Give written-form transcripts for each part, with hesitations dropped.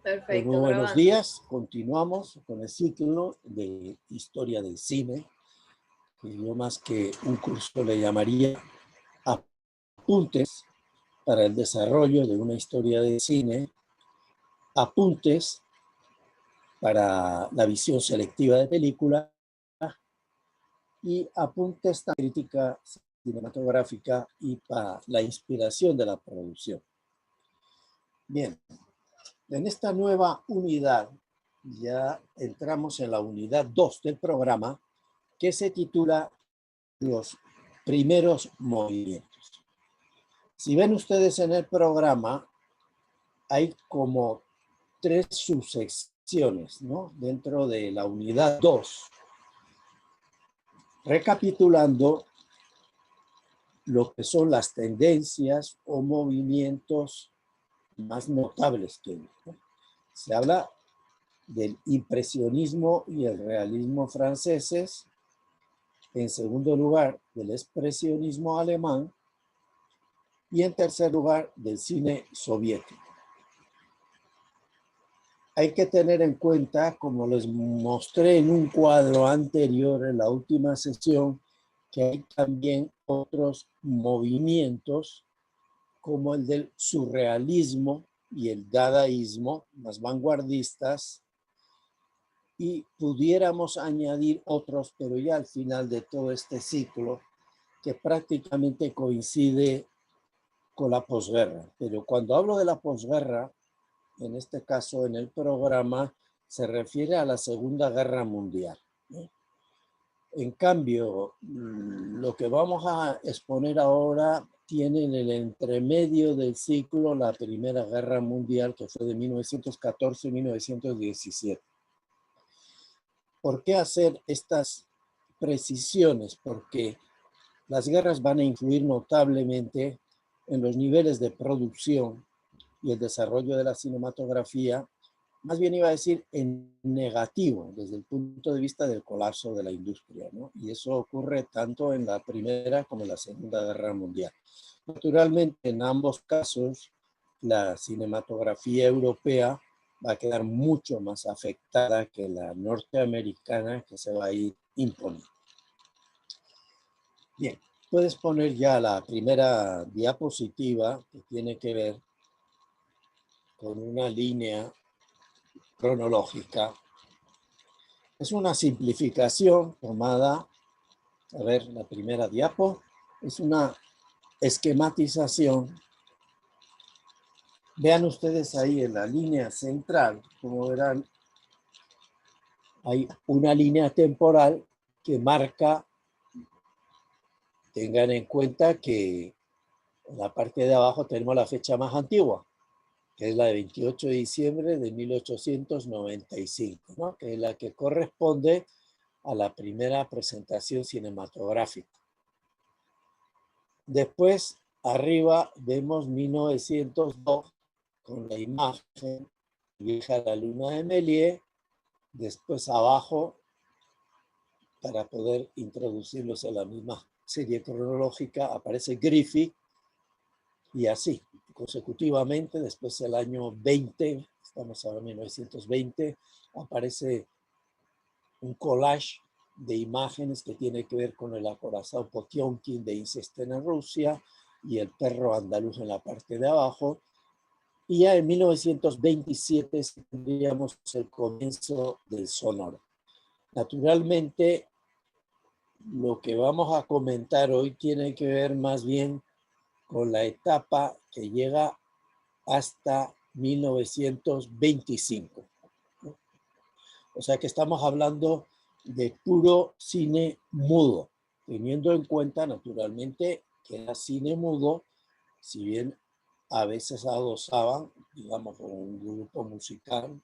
Pues muy Perfecto, buenos grabando. días. Continuamos con el ciclo de historia del cine, que yo más que un curso le llamaría apuntes para el desarrollo de una historia de cine, apuntes para la visión selectiva de película y apuntes de crítica cinematográfica y para la inspiración de la producción. Bien, en esta nueva unidad ya entramos en la unidad 2 del programa, que se titula Los primeros movimientos. Si ven ustedes en el programa, hay como 3 subsecciones, ¿no?, dentro de la unidad 2, recapitulando lo que son las tendencias o movimientos más notables que hay, ¿no? Se habla del impresionismo y el realismo franceses, en segundo lugar del expresionismo alemán y en tercer lugar del cine soviético. Hay que tener en cuenta, como les mostré en un cuadro anterior en la última sesión, que hay también otros movimientos como el del surrealismo y el dadaísmo, más vanguardistas, y pudiéramos añadir otros, pero ya al final de todo este ciclo, que prácticamente coincide con la posguerra. Pero cuando hablo de la posguerra, en este caso en el programa, se refiere a la Segunda Guerra Mundial, ¿no? En cambio, lo que vamos a exponer ahora tiene en el entremedio del ciclo la Primera Guerra Mundial, que fue de 1914 y 1917. ¿Por qué hacer estas precisiones? Porque las guerras van a influir notablemente en los niveles de producción y el desarrollo de la cinematografía, más bien iba a decir en negativo, desde el punto de vista del colapso de la industria, ¿no? Y eso ocurre tanto en la Primera como en la Segunda Guerra Mundial. Naturalmente, en ambos casos, la cinematografía europea va a quedar mucho más afectada que la norteamericana, que se va a ir imponiendo. Bien, puedes poner ya la primera diapositiva, que tiene que ver con una línea cronológica. Es una simplificación tomada, a ver, la primera diapo, es una esquematización. Vean ustedes ahí en la línea central, como verán, hay una línea temporal que marca, tengan en cuenta que en la parte de abajo tenemos la fecha más antigua, que es la de 28 de diciembre de 1895, ¿no?, que es la que corresponde a la primera presentación cinematográfica. Después, arriba vemos 1902 con la imagen Vieja la luna de Méliès. Después abajo, para poder introducirlos en la misma serie cronológica, aparece Griffith, y así consecutivamente. Después el año 20, estamos ahora en 1920, aparece un collage de imágenes que tiene que ver con el acorazado Potiomkin de Incestén en Rusia y el perro andaluz en la parte de abajo. Y ya en 1927 tendríamos el comienzo del sonoro. Naturalmente, lo que vamos a comentar hoy tiene que ver más bien con la etapa que llega hasta 1925. O sea que estamos hablando de puro cine mudo, teniendo en cuenta naturalmente que era cine mudo, si bien a veces adosaban, digamos, con un grupo musical,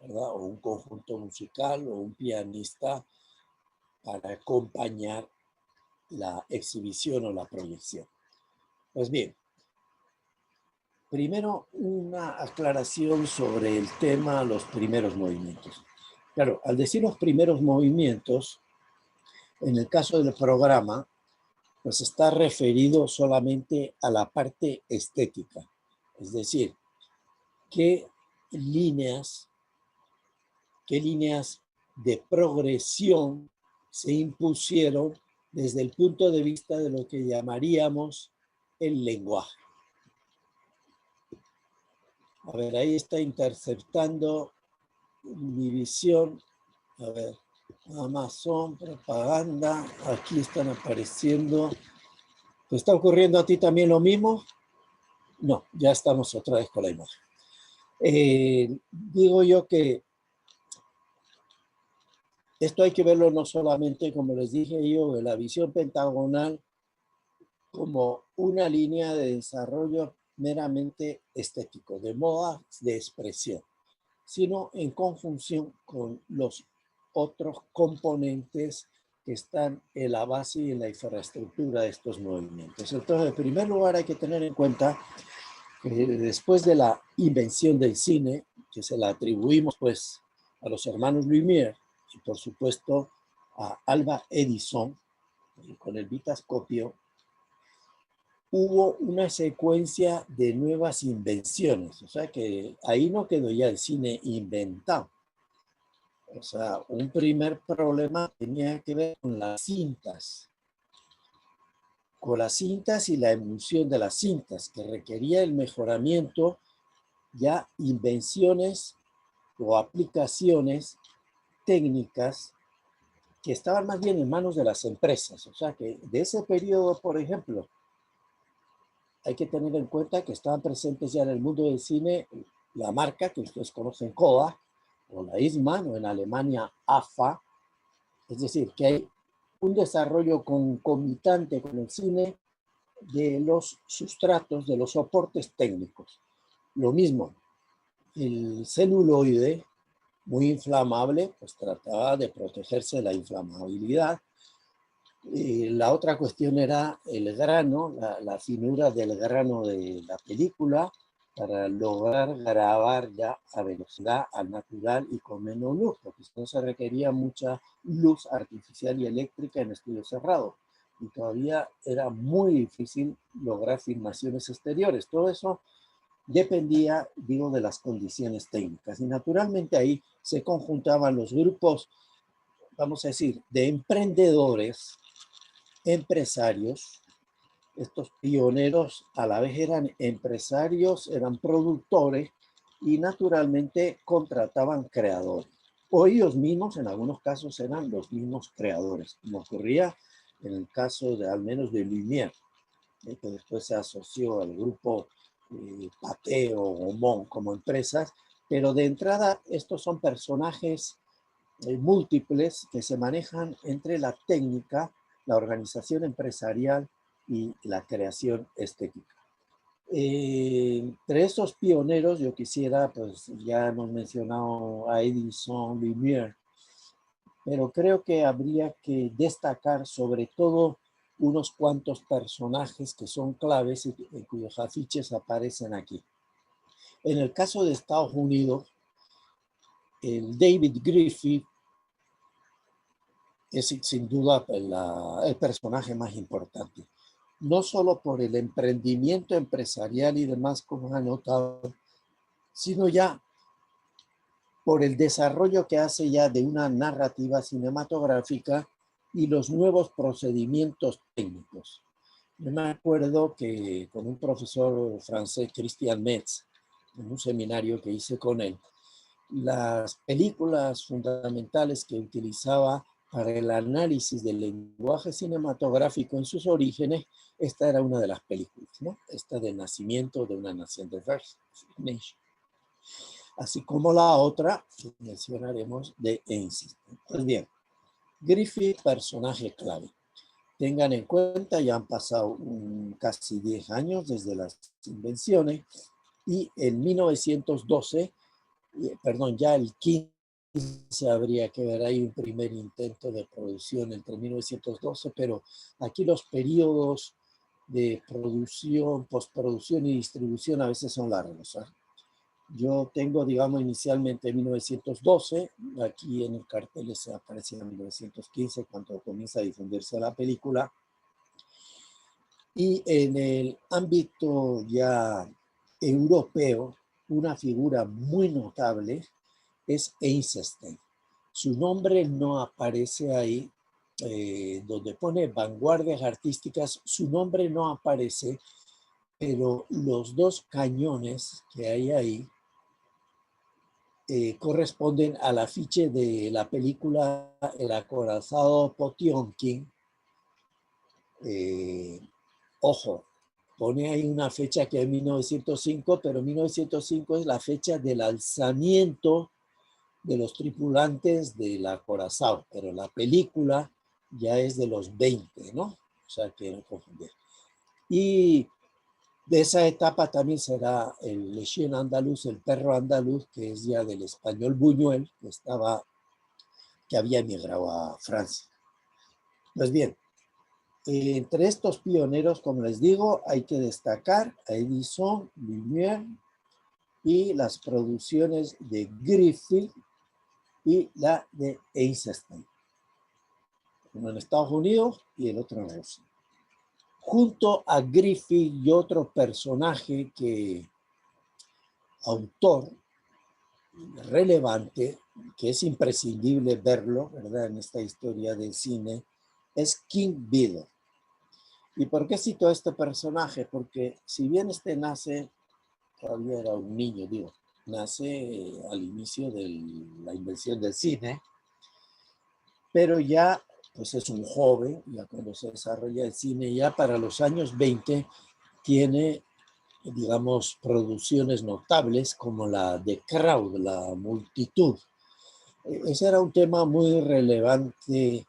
¿verdad?, o un conjunto musical o un pianista para acompañar la exhibición o la proyección. Pues bien, primero una aclaración sobre el tema los primeros movimientos. Claro, al decir los primeros movimientos, en el caso del programa, pues está referido solamente a la parte estética. Es decir, qué líneas, qué líneas de progresión se impusieron desde el punto de vista de lo que llamaríamos el lenguaje. A ver, ahí está interceptando mi visión. A ver, Amazon, propaganda, aquí están apareciendo. ¿Te está ocurriendo a ti también lo mismo? No, ya estamos otra vez con la imagen. Digo yo que esto hay que verlo no solamente, como les dije yo, de la visión pentagonal como una línea de desarrollo meramente estético, de moda, de expresión, sino en conjunción con los otros componentes que están en la base y en la infraestructura de estos movimientos. Entonces, en primer lugar, hay que tener en cuenta que después de la invención del cine, que se la atribuimos pues a los hermanos Lumière y por supuesto a Alva Edison con el vitascopio, hubo una secuencia de nuevas invenciones. O sea que ahí no quedó ya el cine inventado. O sea, un primer problema tenía que ver con las cintas. Con las cintas y la emulsión de las cintas, que requería el mejoramiento, ya invenciones o aplicaciones técnicas que estaban más bien en manos de las empresas. O sea que de ese periodo, por ejemplo, hay que tener en cuenta que estaban presentes ya en el mundo del cine la marca que ustedes conocen, Kodak, o la Eastman, o en Alemania AFA. Es decir, que hay un desarrollo concomitante con el cine de los sustratos, de los soportes técnicos. Lo mismo, el celuloide, muy inflamable, pues trataba de protegerse de la inflamabilidad. La otra cuestión era el grano, la finura del grano de la película para lograr grabar ya a velocidad, al natural y con menos luz, porque no se requería mucha luz artificial y eléctrica en estudios cerrados. Y todavía era muy difícil lograr filmaciones exteriores. Todo eso dependía, digo, de las condiciones técnicas. Y naturalmente ahí se conjuntaban los grupos, vamos a decir, de emprendedores, empresarios. Estos pioneros a la vez eran empresarios, eran productores y naturalmente contrataban creadores. O ellos mismos en algunos casos eran los mismos creadores, como ocurría en el caso de al menos de Lumière, que después se asoció al grupo Pathé o Gaumont como empresas, pero de entrada estos son personajes múltiples que se manejan entre la técnica, la organización empresarial y la creación estética. Entre estos pioneros yo quisiera, pues ya hemos mencionado a Edison, Lumière, pero creo que habría que destacar sobre todo unos cuantos personajes que son claves y cuyos afiches aparecen aquí. En el caso de Estados Unidos, el David Griffith es sin duda el personaje más importante. No solo por el emprendimiento empresarial y demás, como han notado, sino ya por el desarrollo que hace ya de una narrativa cinematográfica y los nuevos procedimientos técnicos. Yo me acuerdo que con un profesor francés, Christian Metz, en un seminario que hice con él, las películas fundamentales que utilizaba para el análisis del lenguaje cinematográfico en sus orígenes, esta era una de las películas, ¿no? Esta de Nacimiento de una Nación de First Nation. Así como la otra que mencionaremos de Einstein. Pues bien, Griffith, personaje clave. Tengan en cuenta, ya han pasado casi 10 años desde las invenciones y en 1912, perdón, ya el 15 habría que ver ahí un primer intento de producción entre 1912, pero aquí los periodos de producción, postproducción y distribución a veces son largos. Yo tengo, digamos, inicialmente 1912, aquí en el cartel se aparece en 1915 cuando comienza a difundirse la película, y en el ámbito ya europeo, una figura muy notable es Eisenstein. Su nombre no aparece ahí, donde pone vanguardias artísticas, su nombre no aparece, pero los dos cañones que hay ahí corresponden al afiche de la película El acorazado Potionkin. Ojo, pone ahí una fecha que es 1905, pero 1905 es la fecha del alzamiento de los tripulantes del acorazado, pero la película ya es de los 20, ¿no? O sea, que no confundir. Y de esa etapa también será el Le Chien andaluz, el perro andaluz, que es ya del español Buñuel, que había emigrado a Francia. Pues bien, entre estos pioneros, como les digo, hay que destacar a Edison, Lumière y las producciones de Griffith y la de Eisenstein. Uno en Estados Unidos y el otro en Rusia. Junto a Griffith y otro personaje autor relevante, que es imprescindible verlo, ¿verdad? En esta historia del cine, es King Vidor. ¿Y por qué cito a este personaje? Porque si bien este nace, todavía era un niño, digo, nace al inicio de la invención del cine, pero ya pues es un joven, ya cuando se desarrolla el cine, ya para los años 20 tiene, digamos, producciones notables como la de Crowd, la multitud. Ese era un tema muy relevante.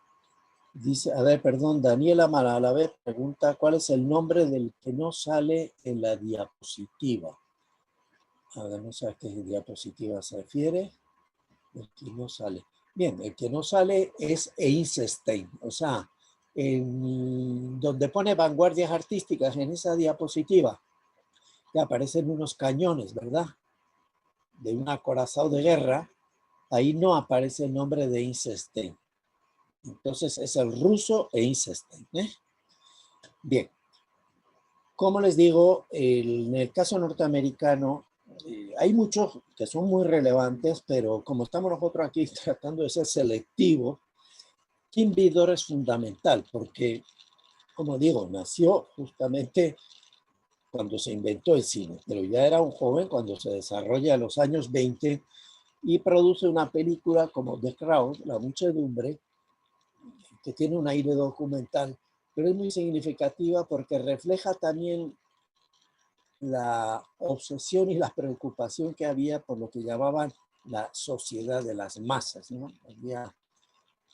Dice, a ver, perdón, Daniela Malavé pregunta, ¿cuál es el nombre del que no sale en la diapositiva? A ver, no sé a qué diapositiva se refiere. El que no sale. Bien, el que no sale es Eisenstein. O sea, donde pone vanguardias artísticas en esa diapositiva, que aparecen unos cañones, ¿verdad? De un acorazado de guerra, ahí no aparece el nombre de Eisenstein. Entonces es el ruso Eisenstein. Bien, como les digo, en el caso norteamericano, hay muchos que son muy relevantes, pero como estamos nosotros aquí tratando de ser selectivos, King Vidor es fundamental porque, como digo, nació justamente cuando se inventó el cine, pero ya era un joven cuando se desarrolla a los años 20 y produce una película como The Crowd, La Muchedumbre, que tiene un aire documental, pero es muy significativa porque refleja también la obsesión y la preocupación que había por lo que llamaban la sociedad de las masas, ¿no? Había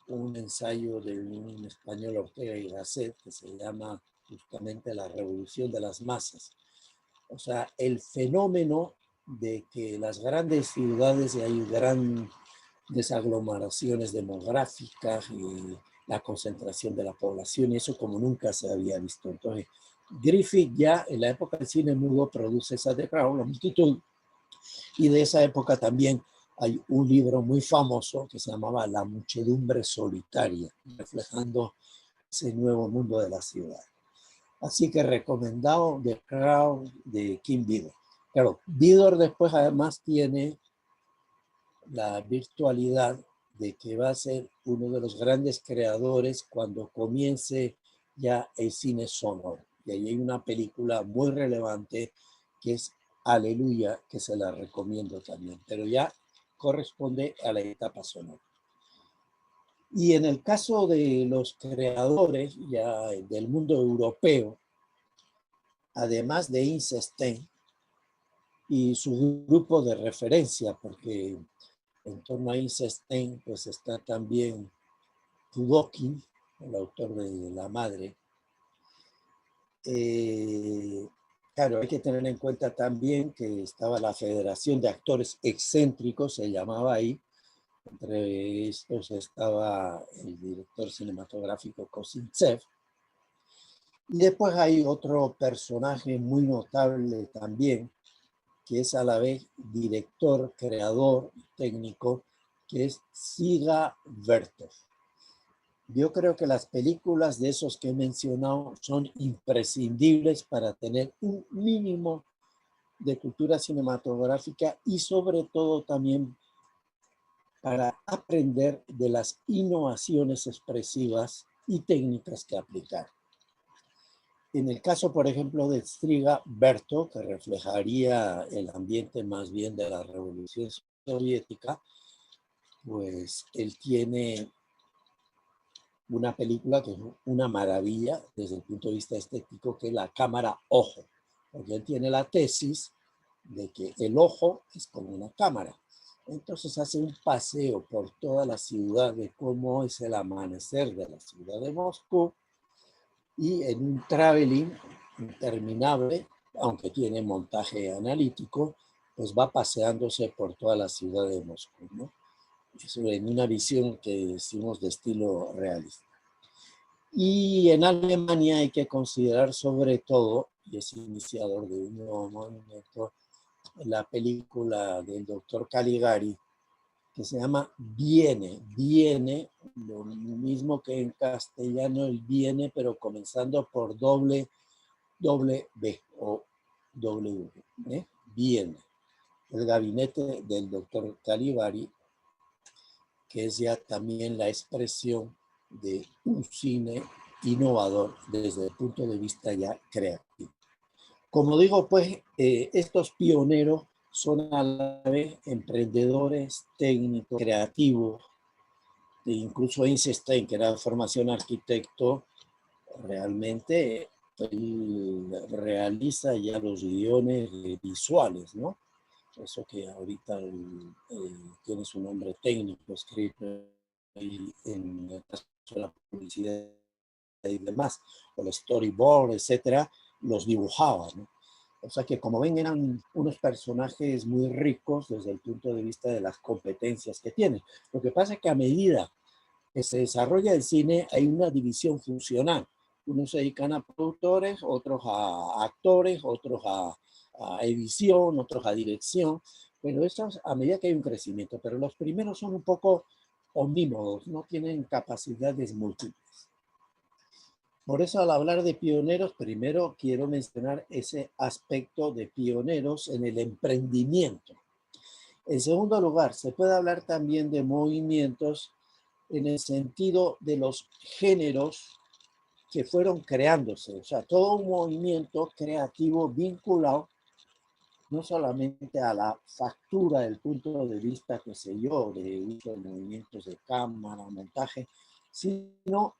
un ensayo de un español, Ortega y Gasset, que se llama justamente La Revolución de las Masas. O sea, el fenómeno de que las grandes ciudades y hay grandes aglomeraciones demográficas y la concentración de la población, y eso como nunca se había visto. Entonces, Griffith ya en la época del cine mudo produce esa de Crown, La Multitud, y de esa época también hay un libro muy famoso que se llamaba La Muchedumbre Solitaria, reflejando ese nuevo mundo de la ciudad. Así que recomendado The Crowd de King Vidor. Claro, Vidor después además tiene la virtualidad de que va a ser uno de los grandes creadores cuando comience ya el cine sonoro. Y ahí hay una película muy relevante que es Aleluya, que se la recomiendo también, pero ya corresponde a la etapa sonora. Y en el caso de los creadores ya del mundo europeo, además de Eisenstein y su grupo de referencia, porque en torno a Eisenstein pues está también Tudokin, el autor de La Madre. Claro, hay que tener en cuenta también que estaba la Federación de Actores Excéntricos, se llamaba ahí. Entre estos estaba el director cinematográfico Kozintsev. Y después hay otro personaje muy notable también, que es a la vez director, creador, técnico, que es Dziga Vertov. Yo creo que las películas de esos que he mencionado son imprescindibles para tener un mínimo de cultura cinematográfica y sobre todo también para aprender de las innovaciones expresivas y técnicas que aplicar. En el caso, por ejemplo, de Striga Berto, que reflejaría el ambiente más bien de la Revolución Soviética, pues él tiene una película que es una maravilla desde el punto de vista estético, que es La cámara ojo, porque él tiene la tesis de que el ojo es como una cámara. Entonces hace un paseo por toda la ciudad de cómo es el amanecer de la ciudad de Moscú y en un traveling interminable, aunque tiene montaje analítico, pues va paseándose por toda la ciudad de Moscú, ¿no? Eso en una visión que decimos de estilo realista. Y en Alemania hay que considerar sobre todo, y es iniciador de un nuevo movimiento, la película del doctor Caligari, que se llama Viene, lo mismo que en castellano el viene, pero comenzando por doble B o W, Viene. El gabinete del doctor Caligari, que es ya también la expresión de un cine innovador desde el punto de vista ya creativo. Como digo, pues estos pioneros son a la vez emprendedores, técnicos, creativos. E incluso Einstein, que era de formación arquitecto, realmente él realiza ya los guiones visuales, ¿no? Eso que ahorita tiene su nombre técnico escrito en el caso de la publicidad y demás, o el storyboard, etcétera, los dibujaba, ¿no? O sea que, como ven, eran unos personajes muy ricos desde el punto de vista de las competencias que tienen. Lo que pasa es que a medida que se desarrolla el cine hay una división funcional. Unos se dedican a productores, otros a actores, otros a edición, otros a dirección. Pero esto es a medida que hay un crecimiento. Pero los primeros son un poco omnímodos, no tienen capacidades múltiples. Por eso, al hablar de pioneros, primero quiero mencionar ese aspecto de pioneros en el emprendimiento. En segundo lugar, se puede hablar también de movimientos en el sentido de los géneros que fueron creándose. O sea, todo un movimiento creativo vinculado no solamente a la factura del punto de vista, qué sé yo, de uso de movimientos de cámara, montaje, sino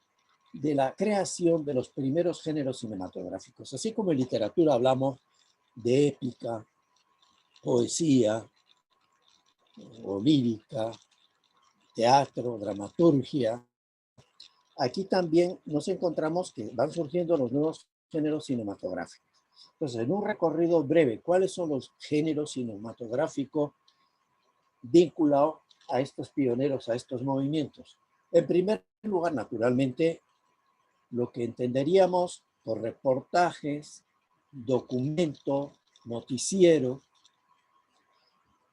de la creación de los primeros géneros cinematográficos. Así como en literatura hablamos de épica, poesía o lírica, teatro, dramaturgia, aquí también nos encontramos que van surgiendo los nuevos géneros cinematográficos. Entonces, en un recorrido breve, ¿cuáles son los géneros cinematográficos vinculados a estos pioneros, a estos movimientos? En primer lugar, naturalmente, lo que entenderíamos por reportajes, documento, noticiero,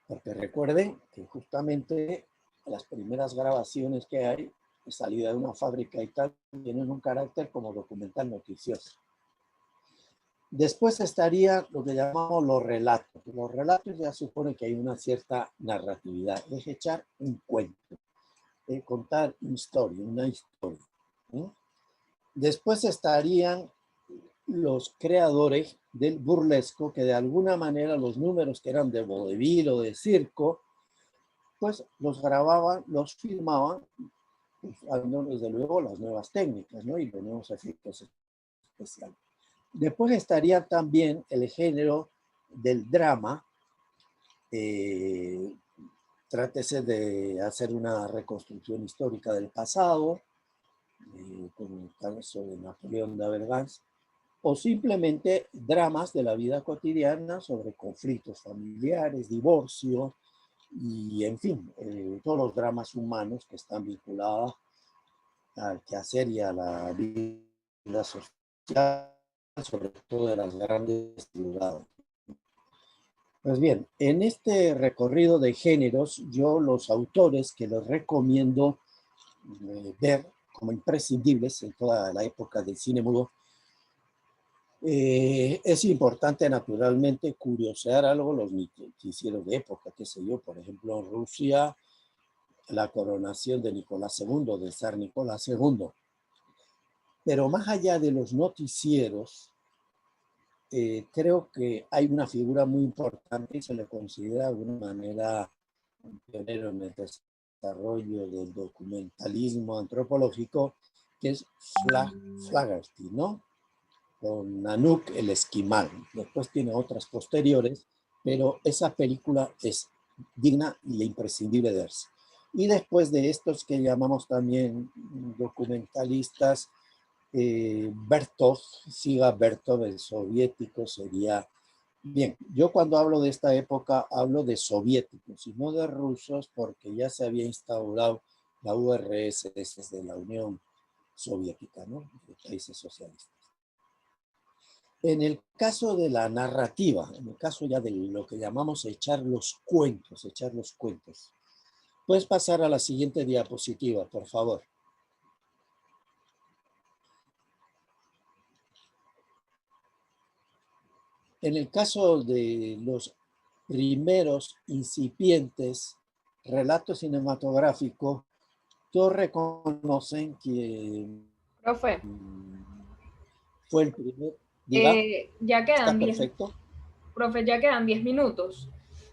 porque recuerden que justamente las primeras grabaciones que hay de salida de una fábrica y tal tienen un carácter como documental noticioso. Después estaría lo que llamamos los relatos. Los relatos ya supone que hay una cierta narratividad, es echar un cuento, contar una historia. ¿Sí? Después estarían los creadores del burlesco, que de alguna manera los números que eran de vodevil o de circo, pues los grababan, los filmaban, usando desde luego las nuevas técnicas, ¿no? Y los nuevos efectos especiales. Después estaría también el género del drama. Trátese de hacer una reconstrucción histórica del pasado, como el caso de Napoleón de Avergans, o simplemente dramas de la vida cotidiana sobre conflictos familiares, divorcio y, en fin, todos los dramas humanos que están vinculados al quehacer y a la vida social, sobre todo de las grandes ciudades. Pues bien, en este recorrido de géneros, yo los autores que les recomiendo ver como imprescindibles en toda la época del cine mudo Es importante, naturalmente, curiosear algo los noticieros de época, qué sé yo, por ejemplo, en Rusia, la coronación de Nicolás II, del zar Nicolás II. Pero más allá de los noticieros, creo que hay una figura muy importante y se le considera de alguna manera un pionero en el desarrollo del documentalismo antropológico, que es Flaherty, ¿no? Con Nanook el Esquimal. Después tiene otras posteriores, pero esa película es digna y imprescindible de verse. Y después de estos que llamamos también documentalistas, Bertov, Siga Bertov, el soviético, sería... Bien, yo cuando hablo de esta época hablo de soviéticos y no de rusos porque ya se había instaurado la URSS desde la Unión Soviética, ¿no? De países socialistas. En el caso de la narrativa, en el caso ya de lo que llamamos echar los cuentos, puedes pasar a la siguiente diapositiva, por favor. En el caso de los primeros incipientes relatos cinematográficos, todos reconocen que Profe, fue el primer, diga, ya está quedan 10, perfecto, profe, ya quedan 10 minutos.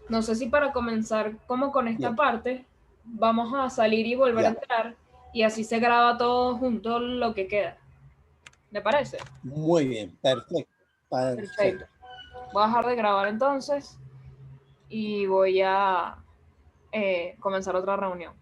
No sé si para comenzar como con esta bien, parte, vamos a salir y volver a ya, entrar y así se graba todo junto lo que queda. ¿Le parece? muy bien, perfecto, Perfecto. perfecto. Voy a dejar de grabar entonces y voy a comenzar otra reunión.